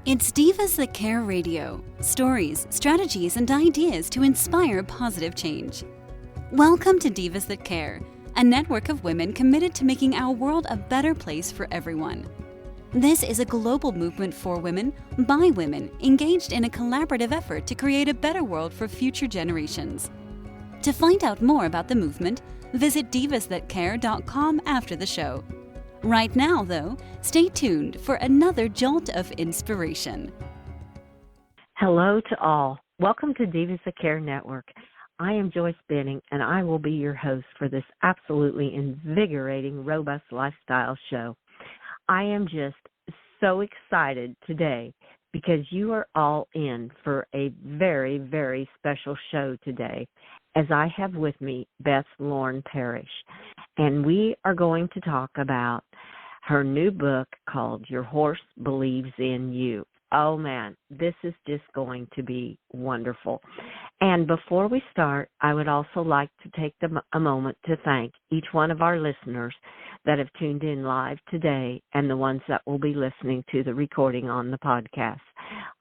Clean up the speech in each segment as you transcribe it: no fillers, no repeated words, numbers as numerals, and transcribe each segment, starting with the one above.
It's Divas That Care Radio. Stories, strategies, and ideas to inspire positive change. Welcome to Divas That Care, a network of women committed to making our world a better place for everyone. This is a global movement for women, by women, engaged in a collaborative effort to create a better world for future generations. To find out more about the movement, visit divasthatcare.com after the show. Right now, though, stay tuned for another jolt of inspiration. Hello to all. Welcome to Divas That Care Network. I am Joyce Benning, and I will be your host for this absolutely invigorating, robust lifestyle show. I am just so excited today because you are all in for a very, very special show today, as I have with me Beth Lauren Parrish. And we are going to talk about her new book called Your Horse Believes in You. Oh, man, this is just going to be wonderful. And before we start, I would also like to take a moment to thank each one of our listeners that have tuned in live today and the ones that will be listening to the recording on the podcast.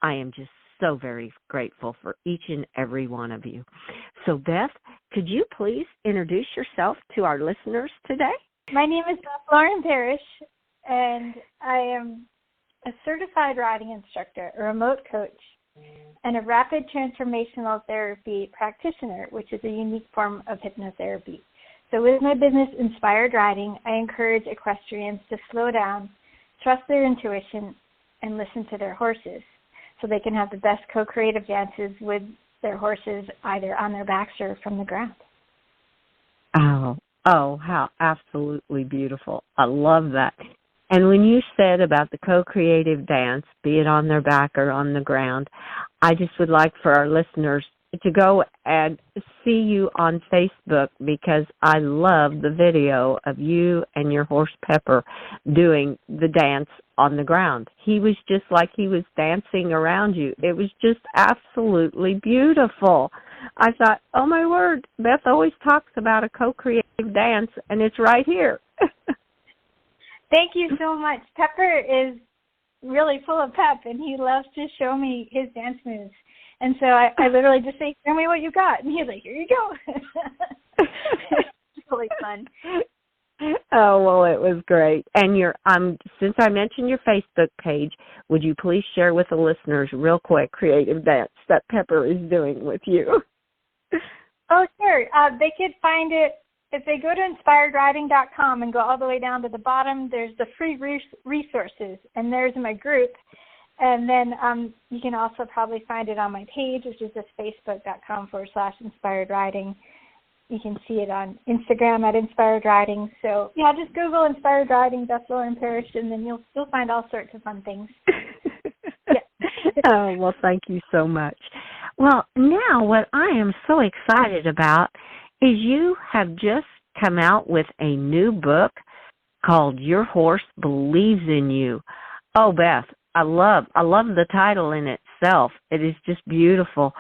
I am just so very grateful for each and every one of you. So, Beth, could you please introduce yourself to our listeners today? My name is Beth Lauren Parrish, and I am a certified riding instructor, a remote coach, and a rapid transformational therapy practitioner, which is a unique form of hypnotherapy. So with my business, Inspired Riding, I encourage equestrians to slow down, trust their intuition, and listen to their horses so they can have the best co-creative dances with their horses either on their backs or from the ground. Oh, how absolutely beautiful. I love that. And when you said about the co-creative dance, be it on their back or on the ground, I just would like for our listeners to go and see you on Facebook, because I love the video of you and your horse Pepper doing the dance on the ground. He was just like he was dancing around you. It was just absolutely beautiful. I thought, oh my word, Beth always talks about a co-creative dance, and it's right here. Thank you so much. Pepper is really full of pep, and he loves to show me his dance moves. And so I literally just say, show me what you got. And he's like, here you go. It's really fun. Oh, well, it was great. And since I mentioned your Facebook page, would you please share with the listeners real quick creative dance that Pepper is doing with you? Oh, sure. They could find it if they go to inspiredriding.com and go all the way down to the bottom. There's the free resources, and there's my group. And then you can also probably find it on my page, which is just facebook.com/inspired riding. You can see it on Instagram at Inspired Riding. So, yeah, just Google Inspired Riding, Beth Lauren Parrish, and then you'll find all sorts of fun things. Yeah. Oh, well, thank you so much. Well, now what I am so excited about is you have just come out with a new book called Your Horse Believes in You. Oh, Beth, I love the title in itself. It is just beautiful.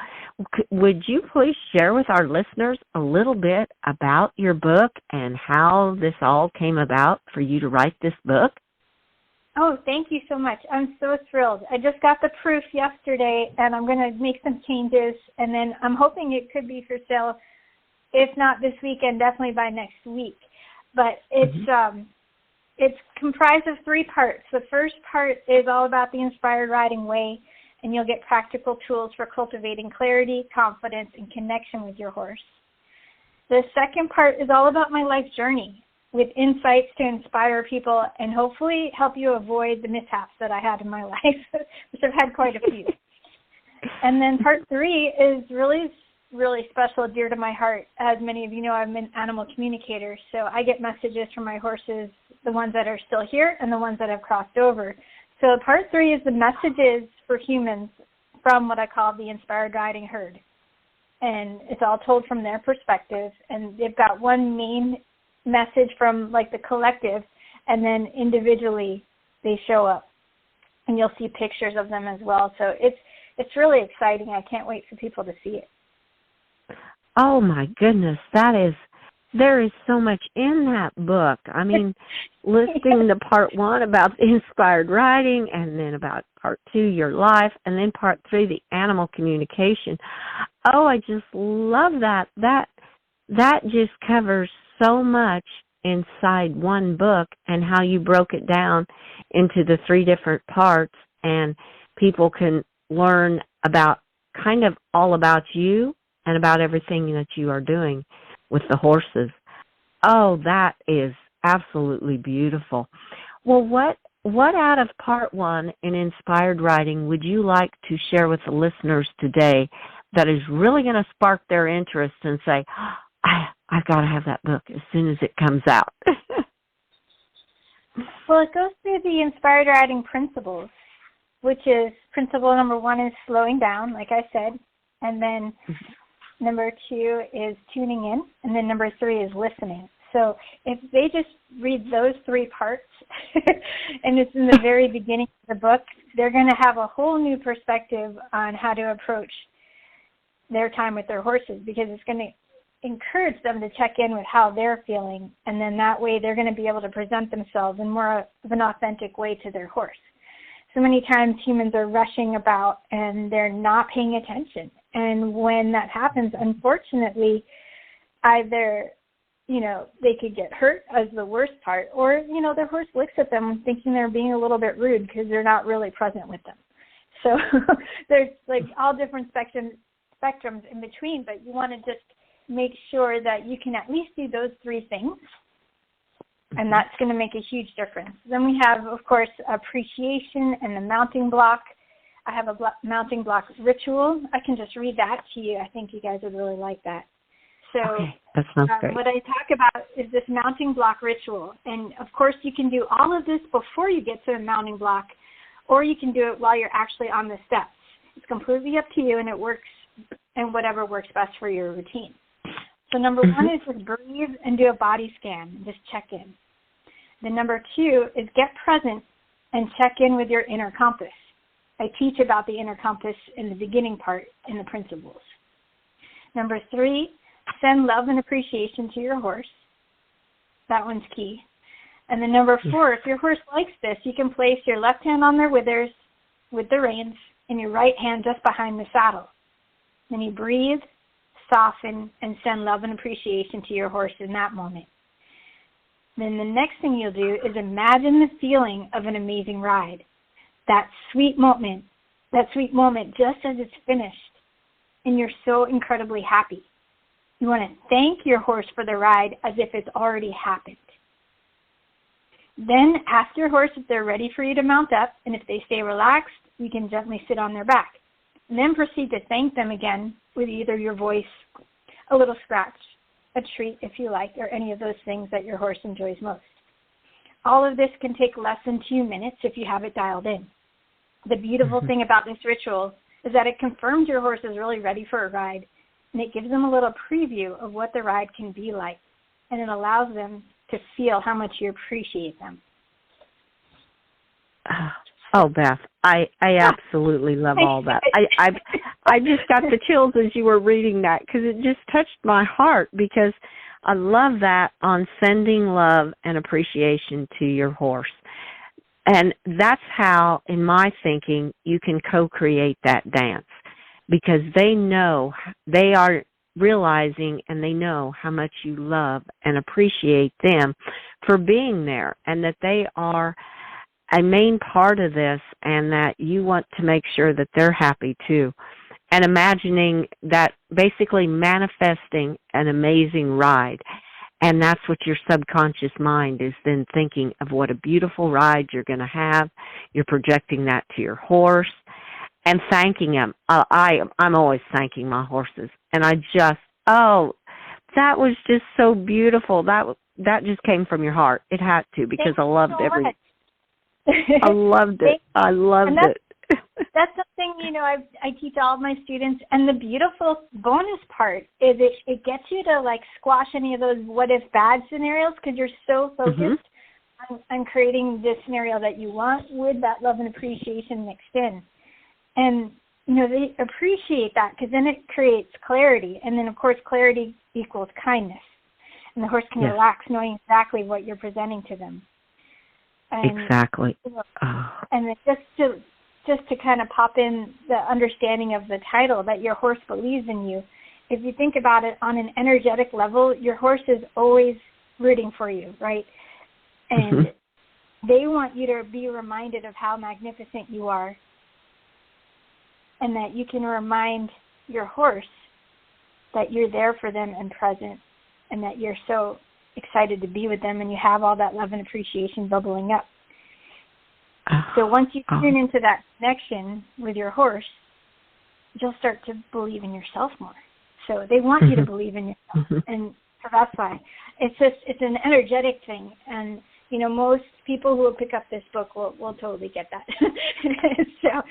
Would you please share with our listeners a little bit about your book and how this all came about for you to write this book? Oh, thank you so much. I'm so thrilled. I just got the proof yesterday, and I'm going to make some changes, and then I'm hoping it could be for sale, if not this weekend, definitely by next week. But it's comprised of 3 parts. The first part is all about the Inspired Riding way, and you'll get practical tools for cultivating clarity, confidence, and connection with your horse. The second part is all about my life journey, with insights to inspire people and hopefully help you avoid the mishaps that I had in my life, which I've had quite a few. And then part 3 is really special, dear to my heart. As many of you know, I'm an animal communicator, so I get messages from my horses, the ones that are still here and the ones that have crossed over. So part 3 is the messages for humans from what I call the Inspired Riding herd. And it's all told from their perspective, and they've got one main message from like the collective, and then individually they show up, and you'll see pictures of them as well. So it's really exciting. I can't wait for people to see it. Oh my goodness, that is there is so much in that book. I mean, listing the part 1 about the inspired riding, and then about part 2, your life, and then part 3, the animal communication. Oh, I just love that. That just covers so much inside one book, and how you broke it down into the 3 different parts, and people can learn about kind of all about you and about everything that you are doing with the horses. Oh, that is absolutely beautiful. Well, what out of part 1 in inspired riding would you like to share with the listeners today that is really going to spark their interest and say, I've got to have that book as soon as it comes out? Well, it goes through the inspired riding principles, which is principle number 1 is slowing down, like I said, and then number 2 is tuning in, and then number 3 is listening. So if they just read those 3 parts, and it's in the very beginning of the book, they're going to have a whole new perspective on how to approach their time with their horses, because it's going to encourage them to check in with how they're feeling, and then that way they're going to be able to present themselves in more of an authentic way to their horse. So many times humans are rushing about and they're not paying attention. And when that happens, unfortunately, either, they could get hurt as the worst part, or, their horse looks at them thinking they're being a little bit rude because they're not really present with them. So there's like all different spectrums in between, but you want to just make sure that you can at least do those 3 things, and that's going to make a huge difference. Then we have, of course, appreciation and the mounting block. I have a mounting block ritual. I can just read that to you. I think you guys would really like that. So okay, that sounds great. What I talk about is this mounting block ritual. And, of course, you can do all of this before you get to the mounting block, or you can do it while you're actually on the steps. It's completely up to you, and it works, and whatever works best for your routine. So number 1 is just breathe and do a body scan and just check in. Then number 2 is get present and check in with your inner compass. I teach about the inner compass in the beginning part in the principles. Number 3, send love and appreciation to your horse. That one's key. And then number 4, if your horse likes this, you can place your left hand on their withers with the reins and your right hand just behind the saddle. Then you breathe, soften, and send love and appreciation to your horse in that moment. Then the next thing you'll do is imagine the feeling of an amazing ride. That sweet moment just as it's finished, and you're so incredibly happy. You want to thank your horse for the ride as if it's already happened. Then ask your horse if they're ready for you to mount up, and if they stay relaxed, you can gently sit on their back. And then proceed to thank them again with either your voice, a little scratch, a treat if you like, or any of those things that your horse enjoys most. All of this can take less than 2 minutes if you have it dialed in. The beautiful thing about this ritual is that it confirms your horse is really ready for a ride, and it gives them a little preview of what the ride can be like, and it allows them to feel how much you appreciate them. Oh, Beth, I absolutely love all that. I just got the chills as you were reading that, because it just touched my heart, because I love that on sending love and appreciation to your horse. And that's how, in my thinking, you can co-create that dance, because they know, they are realizing, and they know how much you love and appreciate them for being there, and that they are a main part of this, and that you want to make sure that they're happy too. And imagining that, basically manifesting an amazing ride. And that's what your subconscious mind is then thinking of, what a beautiful ride you're going to have. You're projecting that to your horse and thanking them. I'm always thanking my horses. And that was just so beautiful. That just came from your heart. It had to, because I loved every. I loved it. I loved it. That's something, I teach all of my students, and the beautiful bonus part is it gets you to, squash any of those what-if bad scenarios, because you're so focused on creating this scenario that you want with that love and appreciation mixed in. And, they appreciate that, because then it creates clarity, and then, of course, clarity equals kindness. And the horse can Yes. relax knowing exactly what you're presenting to them. And, Exactly. And then just to kind of pop in the understanding of the title, that your horse believes in you. If you think about it on an energetic level, your horse is always rooting for you, right? And they want you to be reminded of how magnificent you are, and that you can remind your horse that you're there for them and present, and that you're so excited to be with them, and you have all that love and appreciation bubbling up. So once you tune into that connection with your horse, you'll start to believe in yourself more. So they want you to believe in yourself, and so that's why. It's an energetic thing, and most people who will pick up this book will totally get that. So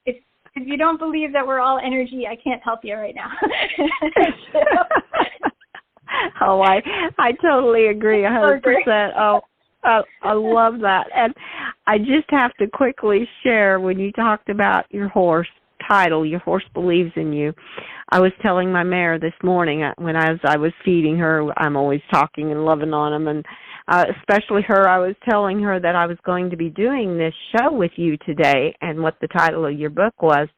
if you don't believe that we're all energy, I can't help you right now. Oh, I totally agree 100%. Oh, I love that. And I just have to quickly share, when you talked about your horse title, Your Horse Believes in You, I was telling my mare this morning when I was feeding her. I'm always talking and loving on them, and especially her, I was telling her that I was going to be doing this show with you today and what the title of your book was.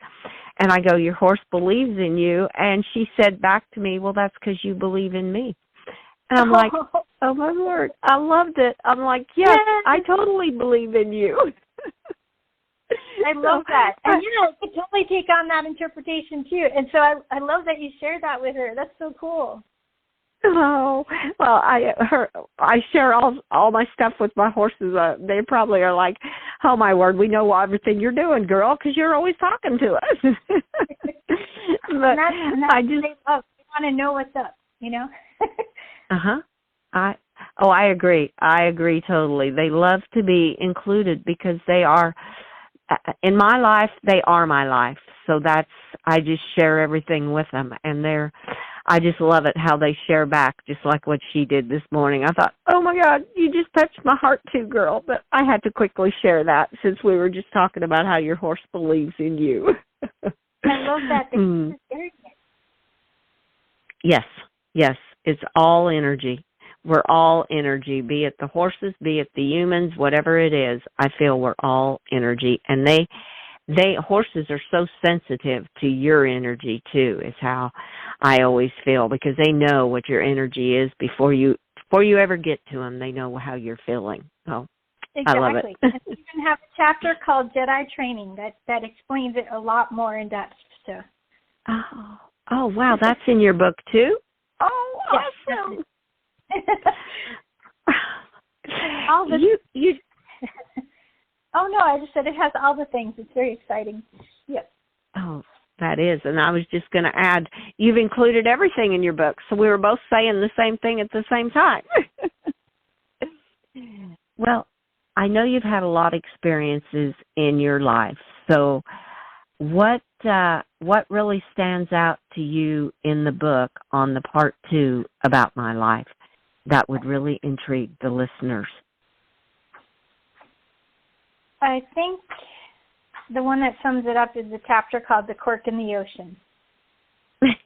And I go, Your Horse Believes in You. And she said back to me, well, that's because you believe in me. And I'm like, oh, my Lord, I loved it. I'm like, yes, I totally believe in you. I love that. And, I could totally take on that interpretation, too. And so I love that you shared that with her. That's so cool. Oh, well, I share all my stuff with my horses. They probably are like, oh, my word, we know everything you're doing, girl, because you're always talking to us. But and that's what they love. They want to know what's up, I agree. I agree totally. They love to be included because they are, in my life, they are my life. So I just share everything with them, and I just love it how they share back, just like what she did this morning. I thought, oh, my God, you just touched my heart too, girl. But I had to quickly share that since we were just talking about how your horse believes in you. I love that. Yes. It's all energy. We're all energy, be it the horses, be it the humans, whatever it is. I feel we're all energy. And horses are so sensitive to your energy too, is how I always feel, because they know what your energy is before you ever get to them. They know how you're feeling. So exactly. I love it. And we even have a chapter called Jedi Training that explains it a lot more in depth. So. Oh, wow, that's in your book too? Oh, yes. awesome. All the Oh no, I just said it has all the things. It's very exciting. Yep. Oh, that is. And I was just going to add, you've included everything in your book, so we were both saying the same thing at the same time. Well, I know you've had a lot of experiences in your life. So what really stands out to you in the book on the part 2 about my life that would really intrigue the listeners? I think the one that sums it up is the chapter called The Cork in the Ocean.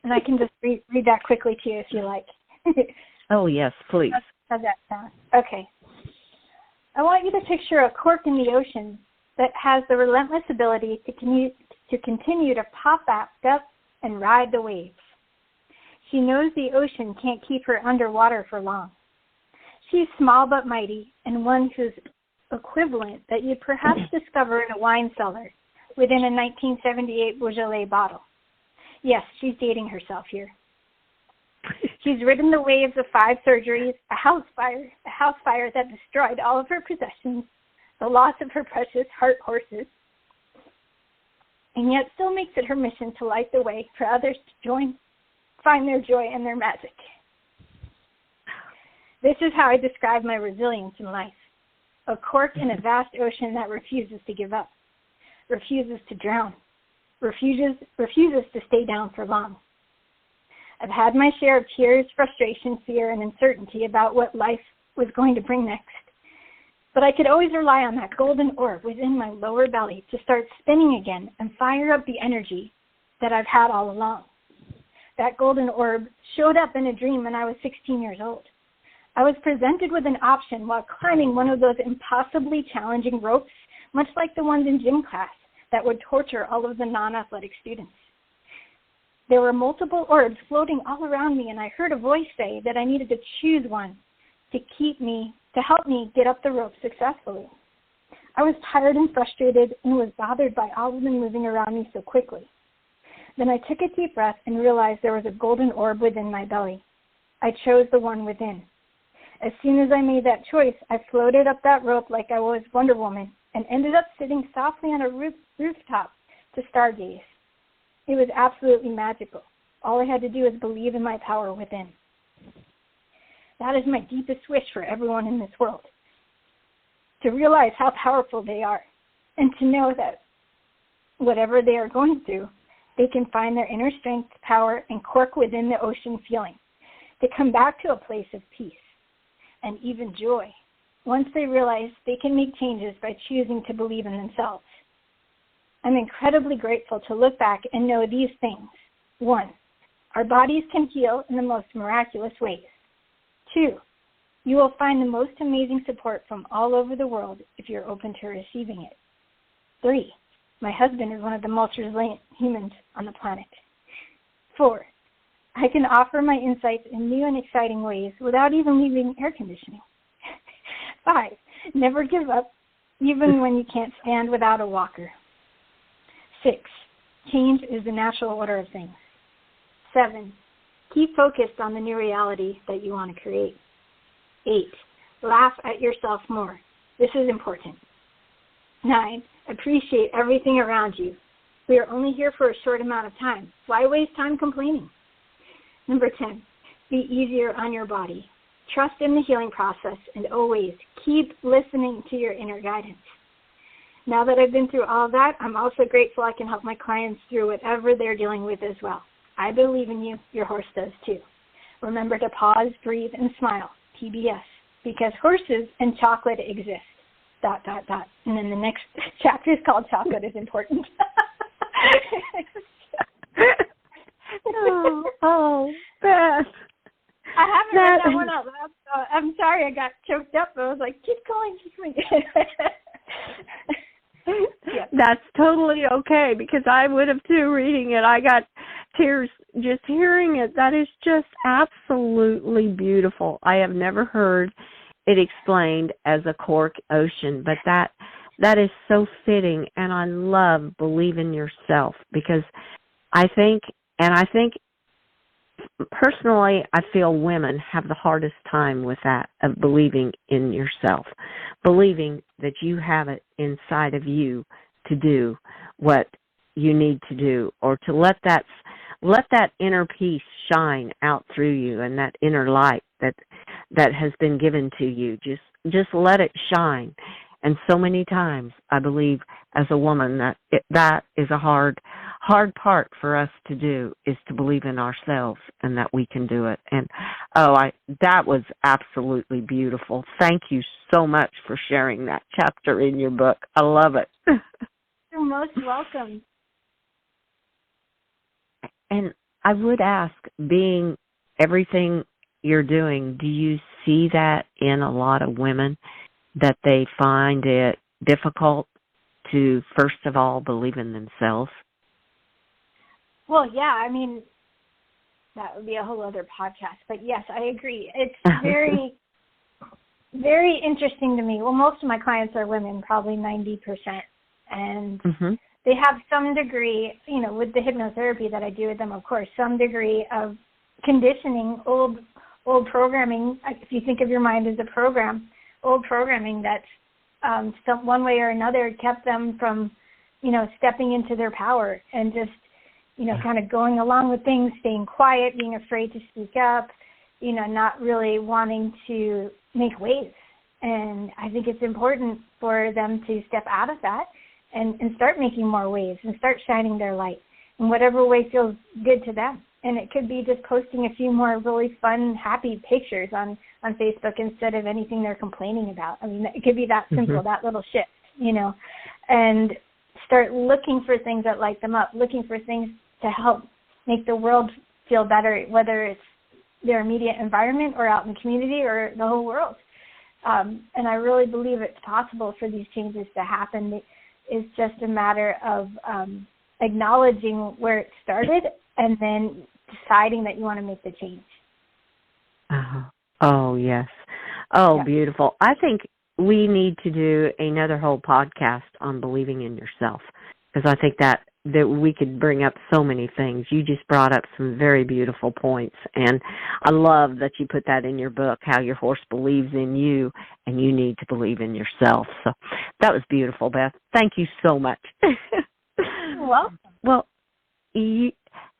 And I can just read that quickly to you if you like. Oh, yes, please. How's that sound? Okay. I want you to picture a cork in the ocean that has the relentless ability to continue to pop back up and ride the waves. She knows the ocean can't keep her underwater for long. She's small but mighty, and one whose equivalent that you'd perhaps discover in a wine cellar within a 1978 Beaujolais bottle. Yes, she's dating herself here. She's ridden the waves of 5 surgeries, a house fire that destroyed all of her possessions, the loss of her precious heart horses, and yet still makes it her mission to light the way for others to find their joy and their magic. This is how I describe my resilience in life. A cork in a vast ocean that refuses to give up, refuses to drown, refuses to stay down for long. I've had my share of tears, frustration, fear, and uncertainty about what life was going to bring next. But I could always rely on that golden orb within my lower belly to start spinning again and fire up the energy that I've had all along. that golden orb, showed up in a dream when I was 16 years old. I was presented with an option while climbing one of those impossibly challenging ropes, much like the ones in gym class that would torture all of the non-athletic students. There were multiple orbs floating all around me, and I heard a voice say that I needed to choose one to help me get up the rope successfully. I was tired and frustrated and was bothered by all of them moving around me so quickly. Then I took a deep breath and realized there was a golden orb within my belly. I chose the one within. As soon as I made that choice, I floated up that rope like I was Wonder Woman and ended up sitting softly on a rooftop to stargaze. It was absolutely magical. All I had to do was believe in my power within. That is my deepest wish for everyone in this world, to realize how powerful they are and to know that whatever they are going through, they can find their inner strength, power, and cork within the ocean feeling, to come back to a place of peace and even joy once they realize they can make changes by choosing to believe in themselves. I'm incredibly grateful to look back and know these things. 1, our bodies can heal in the most miraculous ways. 2, you will find the most amazing support from all over the world if you're open to receiving it. 3, my husband is one of the most resilient humans on the planet. 4, I can offer my insights in new and exciting ways without even leaving air conditioning. 5, never give up, even when you can't stand without a walker. 6, change is the natural order of things. 7, keep focused on the new reality that you want to create. 8, laugh at yourself more. This is important. 9, appreciate everything around you. We are only here for a short amount of time. Why waste time complaining? Number 10, be easier on your body. Trust in the healing process and always keep listening to your inner guidance. Now that I've been through all of that, I'm also grateful I can help my clients through whatever they're dealing with as well. I believe in you. Your horse does too. Remember to pause, breathe, and smile. PBS. Because horses and chocolate exist. ... And then the next chapter is called Chocolate is Important. oh, Beth. I haven't read that one out loud, so I'm sorry I got choked up, but I was like, keep going. Yeah. That's totally okay, because I would have too reading it. I got tears just hearing it. That is just absolutely beautiful. I have never heard it explained as a cork ocean, but that is so fitting, and I love believe in yourself, because I think personally, I feel women have the hardest time with that, of believing in yourself, believing that you have it inside of you to do what you need to do, or to let that inner peace shine out through you, and that inner light that has been given to you. Just let it shine. And so many times, I believe, as a woman, that is a hard part for us to do, is to believe in ourselves and that we can do it. And that was absolutely beautiful. Thank you so much for sharing that chapter in your book. I love it. You're most welcome. And I would ask, being everything you're doing, do you see that in a lot of women, that they find it difficult to, first of all, believe in themselves? Well, yeah, I mean, that would be a whole other podcast. But yes, I agree. It's very, very interesting to me. Well, most of my clients are women, probably 90%. And they have some degree, with the hypnotherapy that I do with them, of course, some degree of conditioning, old programming. If you think of your mind as a program, old programming that's one way or another kept them from, stepping into their power and just, kind of going along with things, staying quiet, being afraid to speak up, not really wanting to make waves. And I think it's important for them to step out of that and start making more waves and start shining their light in whatever way feels good to them. And it could be just posting a few more really fun, happy pictures on Facebook instead of anything they're complaining about. I mean, it could be that simple, that little shift, and start looking for things that light them up, looking for things to help make the world feel better, whether it's their immediate environment or out in the community or the whole world. And I really believe it's possible for these changes to happen. It's just a matter of acknowledging where it started and then deciding that you want to make the change. Oh, yes. Oh, yeah. Beautiful. I think we need to do another whole podcast on believing in yourself, because I think that we could bring up so many things. You just brought up some very beautiful points, and I love that you put that in your book, how your horse believes in you, and you need to believe in yourself. So that was beautiful, Beth. Thank you so much. You're welcome. Well,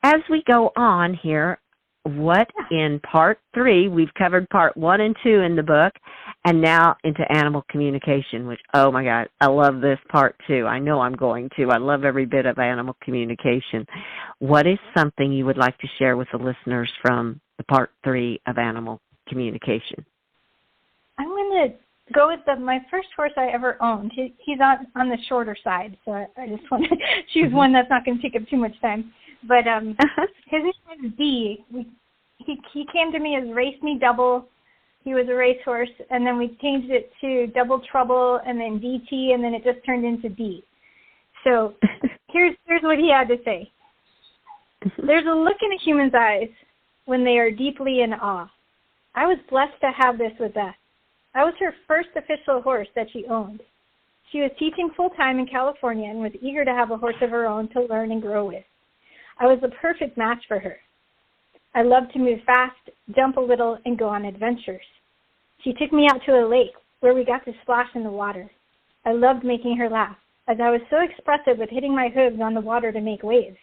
as we go on here, what in part 3, we've covered part 1 and 2 in the book, and now into animal communication, which, oh my God, I love this part 2. I know I'm going to. I love every bit of animal communication. What is something you would like to share with the listeners from the part 3 of animal communication? I'm going to go with my first horse I ever owned. He's on the shorter side, so I just want to choose one that's not going to take up too much time. But his name is D. He came to me as Race Me Double. He was a racehorse, and then we changed it to Double Trouble, and then DT, and then it just turned into D. So here's what he had to say. There's a look in a human's eyes when they are deeply in awe. I was blessed to have this with Beth. I was her first official horse that she owned. She was teaching full-time in California and was eager to have a horse of her own to learn and grow with. I was the perfect match for her. I loved to move fast, jump a little, and go on adventures. She took me out to a lake where we got to splash in the water. I loved making her laugh, as I was so expressive with hitting my hooves on the water to make waves.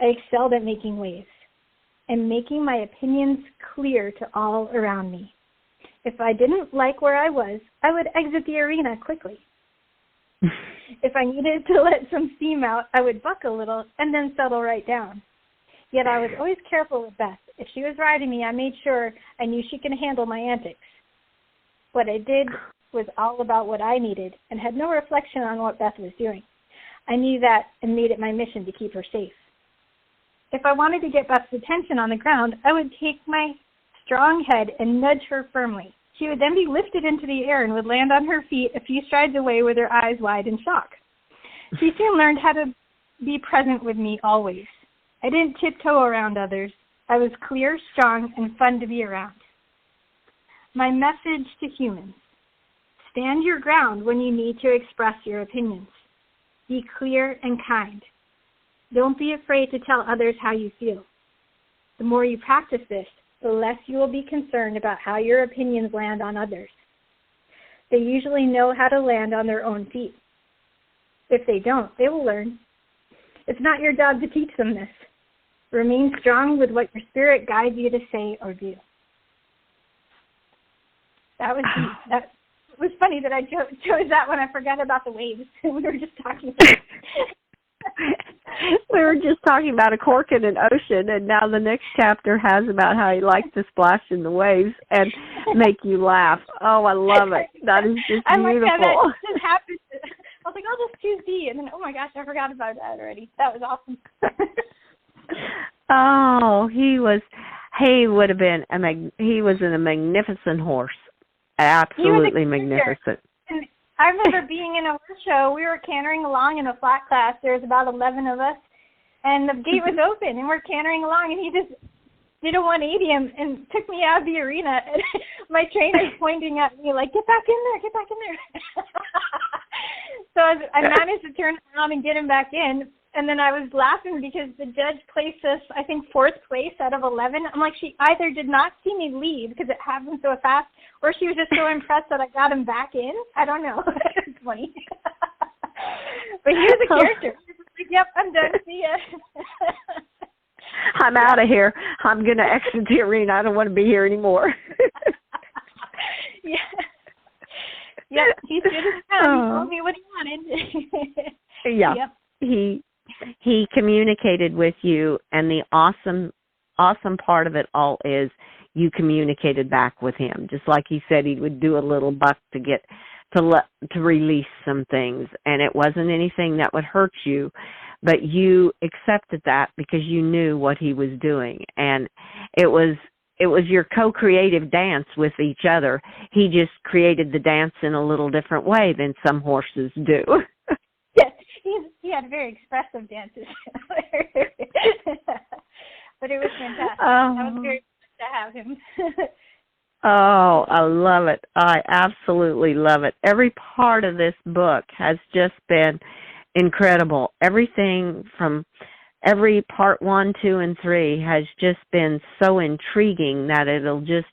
I excelled at making waves and making my opinions clear to all around me. If I didn't like where I was, I would exit the arena quickly. If I needed to let some steam out, I would buck a little and then settle right down. Yet I was always careful with Beth. If she was riding me, I made sure I knew she could handle my antics. What I did was all about what I needed and had no reflection on what Beth was doing. I knew that and made it my mission to keep her safe. If I wanted to get Beth's attention on the ground, I would take my strong head and nudge her firmly. She would then be lifted into the air and would land on her feet a few strides away with her eyes wide in shock. She soon learned how to be present with me always. I didn't tiptoe around others. I was clear, strong, and fun to be around. My message to humans: stand your ground when you need to express your opinions. Be clear and kind. Don't be afraid to tell others how you feel. The more you practice this, the less you will be concerned about how your opinions land on others. They usually know how to land on their own feet. If they don't, they will learn. It's not your job to teach them this. Remain strong with what your spirit guides you to say or do. That was funny that I chose that when I forgot about the waves. We were just talking about it. We were just talking about a cork in an ocean, and now the next chapter has about how he likes to splash in the waves and make you laugh. Oh, I love it. That is just I'm beautiful. Like, yeah, that just happened. I was like, I'll just choose D, and then, oh my gosh, I forgot about that already. That was awesome. Oh, he was a magnificent horse. Absolutely magnificent. And I remember being in a horse show. We were cantering along in a flat class. There was about 11 of us, and the gate was open, and we're cantering along, and he just did a 180 and took me out of the arena. And my trainer's pointing at me like, get back in there, get back in there. So I managed to turn around and get him back in. And then I was laughing because the judge placed us, I think, 4th place out of 11. I'm like, she either did not see me leave because it happened so fast, or she was just so impressed that I got him back in. I don't know. It's funny. But he was a character. He was like, yep, I'm done. See ya. I'm out of here. I'm going to exit the arena. I don't want to be here anymore. Yeah. Yeah, he stood his ground. He told me what he wanted. Yeah. Yep. He communicated with you, and the awesome part of it all is you communicated back with him. Just like he said he would do a little buck to release some things, and it wasn't anything that would hurt you, but you accepted that because you knew what he was doing, and it was your co-creative dance with each other. He just created the dance in a little different way than some horses do. Yes, he had very expressive dances. But it was fantastic. I was very pleased to have him. Oh, I love it. I absolutely love it. Every part of this book has just been incredible. Everything from every part 1, 2, and 3 has just been so intriguing that it'll just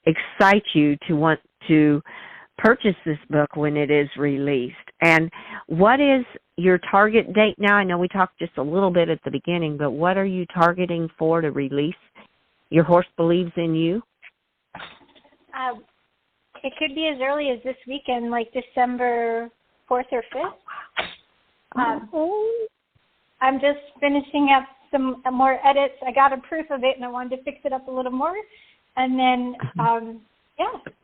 excite you to want to purchase this book when it is released. And what is your target date now? I know we talked just a little bit at the beginning, but what are you targeting for to release Your Horse Believes in You? It could be as early as this weekend, like December 4th or 5th. I'm just finishing up some more edits. I got a proof of it, and I wanted to fix it up a little more. And then, and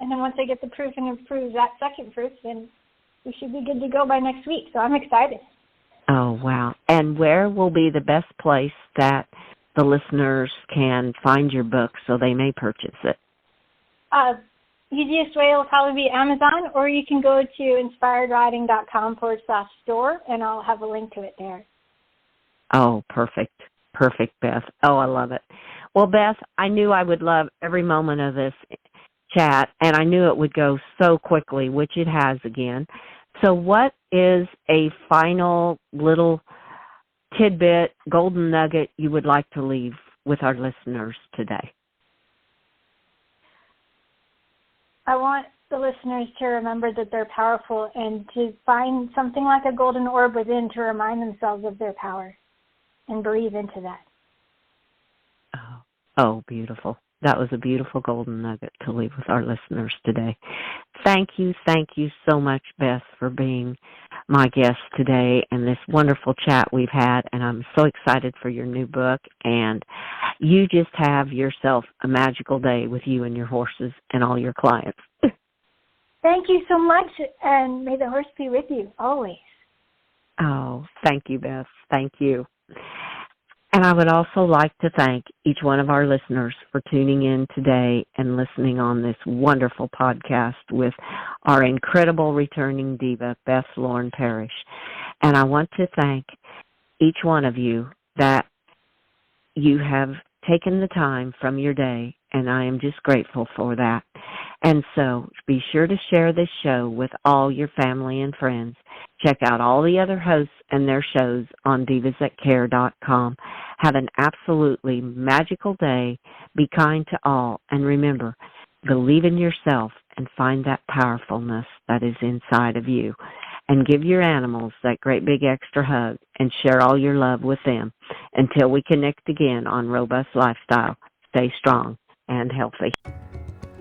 then once I get the proof and approve that second proof, then we should be good to go by next week. So I'm excited. Oh, wow. And where will be the best place that the listeners can find your book so they may purchase it? Easiest way will probably be Amazon, or you can go to inspiredriding.com/store, and I'll have a link to it there. Oh, perfect. Perfect, Beth. Oh, I love it. Well, Beth, I knew I would love every moment of this chat, and I knew it would go so quickly, which it has again. So what is a final little tidbit, golden nugget you would like to leave with our listeners today? I want the listeners to remember that they're powerful and to find something like a golden orb within to remind themselves of their power and breathe into that. Oh, beautiful. That was a beautiful golden nugget to leave with our listeners today. Thank you so much, Beth, for being my guest today and this wonderful chat we've had. And I'm so excited for your new book. And you just have yourself a magical day with you and your horses and all your clients. Thank you so much, and may the horse be with you always. Oh, thank you, Beth. Thank you. And I would also like to thank each one of our listeners for tuning in today and listening on this wonderful podcast with our incredible returning diva, Beth Lauren Parrish. And I want to thank each one of you that you have taken the time from your day, and I am just grateful for that. And so be sure to share this show with all your family and friends. Check out all the other hosts and their shows on divasthatcare.com. Have an absolutely magical day. Be kind to all. And remember, believe in yourself and find that powerfulness that is inside of you. And give your animals that great big extra hug and share all your love with them. Until we connect again on Robust Lifestyle, stay strong and healthy.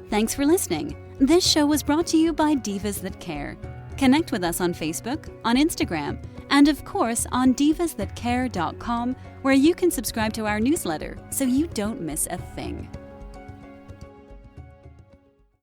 Thanks for listening. This show was brought to you by Divas That Care. Connect with us on Facebook, on Instagram, and of course on divasthatcare.com, where you can subscribe to our newsletter so you don't miss a thing.